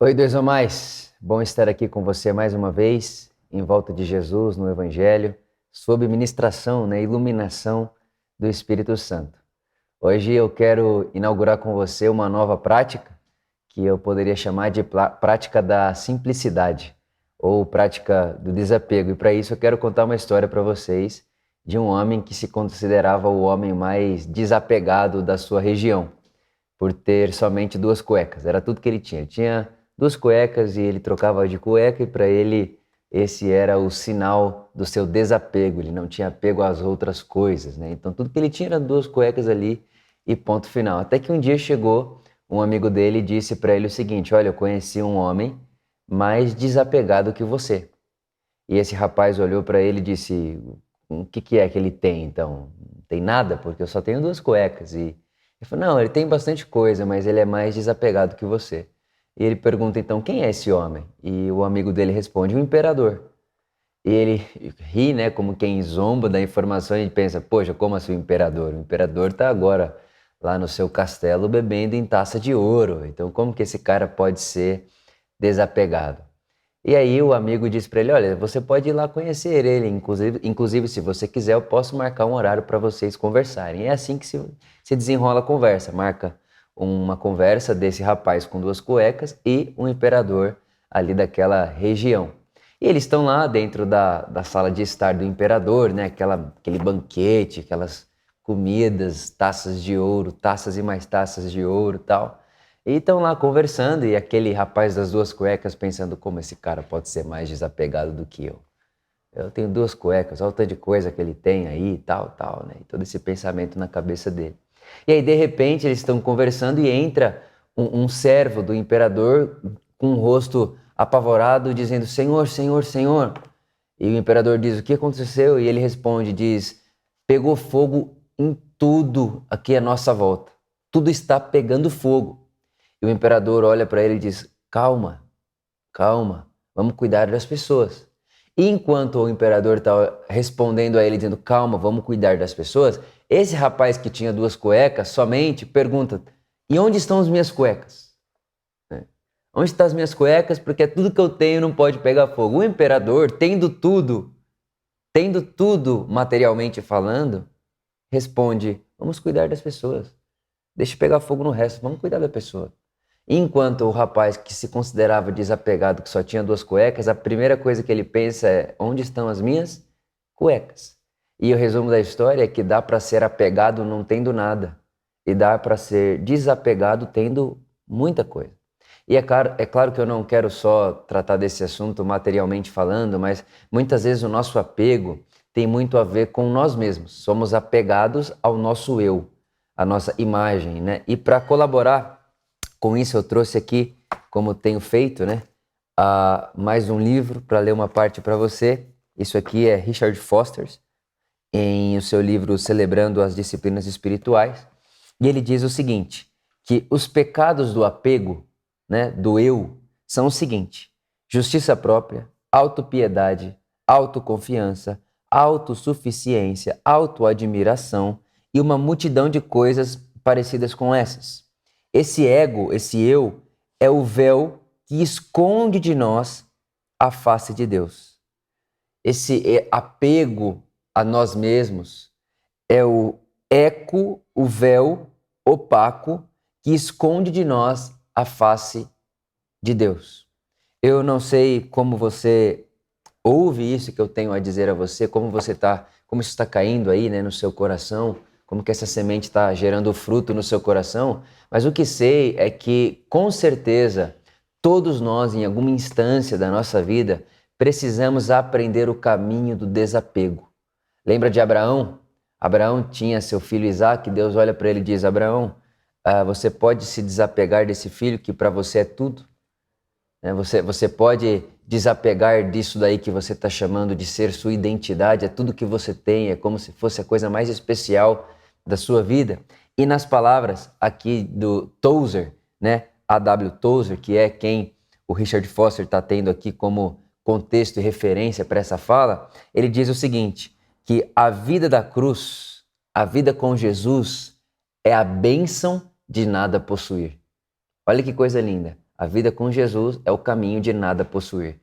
Oi, dois ou mais. Bom estar aqui com você mais uma vez, em volta de Jesus no Evangelho, sob ministração, iluminação do Espírito Santo. Hoje eu quero inaugurar com você uma nova prática que eu poderia chamar de prática da simplicidade ou prática do desapego. E para isso eu quero contar uma história para vocês de um homem que se considerava o homem mais desapegado da sua região, por ter somente duas cuecas. Era tudo que ele tinha. Ele tinha duas cuecas e ele trocava de cueca, e para ele esse era o sinal do seu desapego. Ele não tinha apego às outras coisas, né? Então tudo que ele tinha eram duas cuecas ali e ponto final. Até que um dia chegou um amigo dele e disse para ele o seguinte: olha, eu conheci um homem mais desapegado que você. E esse rapaz olhou para ele e disse: o que é que ele tem então? Não tem nada, porque eu só tenho duas cuecas. E ele falou: não, ele tem bastante coisa, mas ele é mais desapegado que você. E ele pergunta então: quem é esse homem? E o amigo dele responde: o imperador. E ele ri, né, como quem zomba da informação, e pensa: poxa, como assim o imperador? O imperador está agora lá no seu castelo bebendo em taça de ouro. Então como que esse cara pode ser desapegado? E aí o amigo diz para ele: olha, você pode ir lá conhecer ele, inclusive se você quiser eu posso marcar um horário para vocês conversarem. É assim que se desenrola a conversa, marca uma conversa desse rapaz com duas cuecas e um imperador ali daquela região. E eles estão lá dentro da sala de estar do imperador, né? Aquele banquete, aquelas comidas, taças de ouro, taças e mais taças de ouro e tal. E estão lá conversando, e aquele rapaz das duas cuecas pensando: como esse cara pode ser mais desapegado do que eu? Eu tenho duas cuecas, olha o tanto de coisa que ele tem aí, tal, né? E todo esse pensamento na cabeça dele. E aí, de repente, eles estão conversando e entra um servo do imperador com o rosto apavorado, dizendo: Senhor, Senhor, Senhor. E o imperador diz: o que aconteceu? E ele responde, diz: pegou fogo em tudo aqui à nossa volta. Tudo está pegando fogo. E o imperador olha para ele e diz: calma, calma, vamos cuidar das pessoas. E enquanto o imperador está respondendo a ele, dizendo: calma, vamos cuidar das pessoas, esse rapaz que tinha duas cuecas somente pergunta: e onde estão as minhas cuecas? Né? Onde estão as minhas cuecas? Porque tudo que eu tenho não pode pegar fogo. O imperador, tendo tudo materialmente falando, responde: vamos cuidar das pessoas. Deixa pegar fogo no resto, vamos cuidar da pessoa. Enquanto o rapaz que se considerava desapegado, que só tinha duas cuecas, a primeira coisa que ele pensa é: onde estão as minhas cuecas? E o resumo da história é que dá para ser apegado não tendo nada, e dá para ser desapegado tendo muita coisa. E é claro que eu não quero só tratar desse assunto materialmente falando, mas muitas vezes o nosso apego tem muito a ver com nós mesmos. Somos apegados ao nosso eu, à nossa imagem, né? E para colaborar com isso, eu trouxe aqui, como tenho feito, né, mais um livro para ler uma parte para você. Isso aqui é Richard Foster, em o seu livro Celebrando as Disciplinas Espirituais. E ele diz o seguinte, que os pecados do apego, né, do eu, são o seguinte: justiça própria, autopiedade, autoconfiança, autossuficiência, autoadmiração e uma multidão de coisas parecidas com essas. Esse ego, esse eu, é o véu que esconde de nós a face de Deus. Esse apego a nós mesmos é o eco, o véu opaco que esconde de nós a face de Deus. Eu não sei como você ouve isso que eu tenho a dizer a você, como como isso está caindo aí, né, no seu coração, como que essa semente está gerando fruto no seu coração, mas o que sei é que, com certeza, todos nós, em alguma instância da nossa vida, precisamos aprender o caminho do desapego. Lembra de Abraão? Abraão tinha seu filho Isaque, Deus olha para ele e diz: Abraão, você pode se desapegar desse filho que para você é tudo? Você pode desapegar disso daí que você está chamando de ser sua identidade, é tudo que você tem, é como se fosse a coisa mais especial da sua vida. E nas palavras aqui do Tozer, né, A.W. Tozer, que é quem o Richard Foster está tendo aqui como contexto e referência para essa fala, ele diz o seguinte, que a vida da cruz, a vida com Jesus, é a bênção de nada possuir. Olha que coisa linda. A vida com Jesus é o caminho de nada possuir.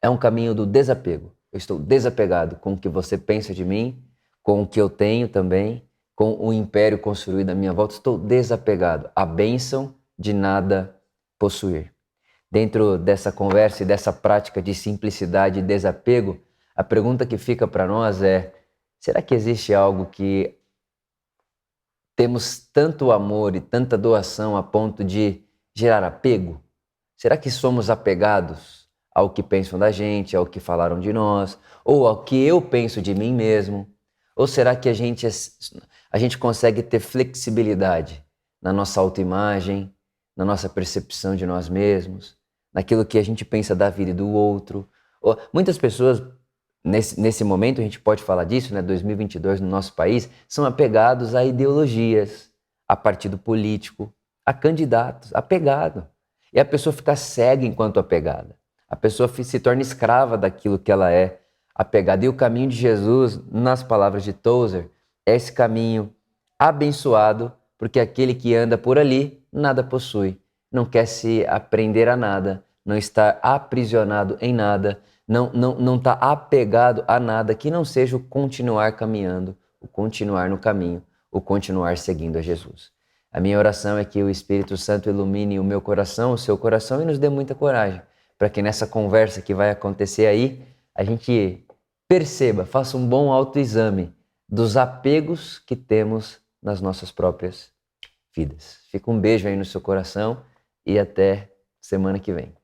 É um caminho do desapego. Eu estou desapegado com o que você pensa de mim, com o que eu tenho também, com o império construído à minha volta. Estou desapegado. A bênção de nada possuir. Dentro dessa conversa e dessa prática de simplicidade e desapego, a pergunta que fica para nós é: será que existe algo que temos tanto amor e tanta doação a ponto de gerar apego? Será que somos apegados ao que pensam da gente, ao que falaram de nós, ou ao que eu penso de mim mesmo? Ou será que a gente consegue ter flexibilidade na nossa autoimagem, na nossa percepção de nós mesmos, naquilo que a gente pensa da vida e do outro? Muitas pessoas, nesse momento, a gente pode falar disso, né? 2022 no nosso país, são apegados a ideologias, a partido político, a candidatos, apegado. E a pessoa fica cega enquanto apegada. A pessoa se torna escrava daquilo que ela é apegada. E o caminho de Jesus, nas palavras de Tozer, é esse caminho abençoado, porque aquele que anda por ali nada possui, não quer se aprender a nada, não está aprisionado em nada, não está apegado a nada que não seja o continuar caminhando, o continuar no caminho, o continuar seguindo a Jesus. A minha oração é que o Espírito Santo ilumine o meu coração, o seu coração e nos dê muita coragem, para que nessa conversa que vai acontecer aí, a gente perceba, faça um bom autoexame dos apegos que temos nas nossas próprias vidas. Fica um beijo aí no seu coração e até semana que vem.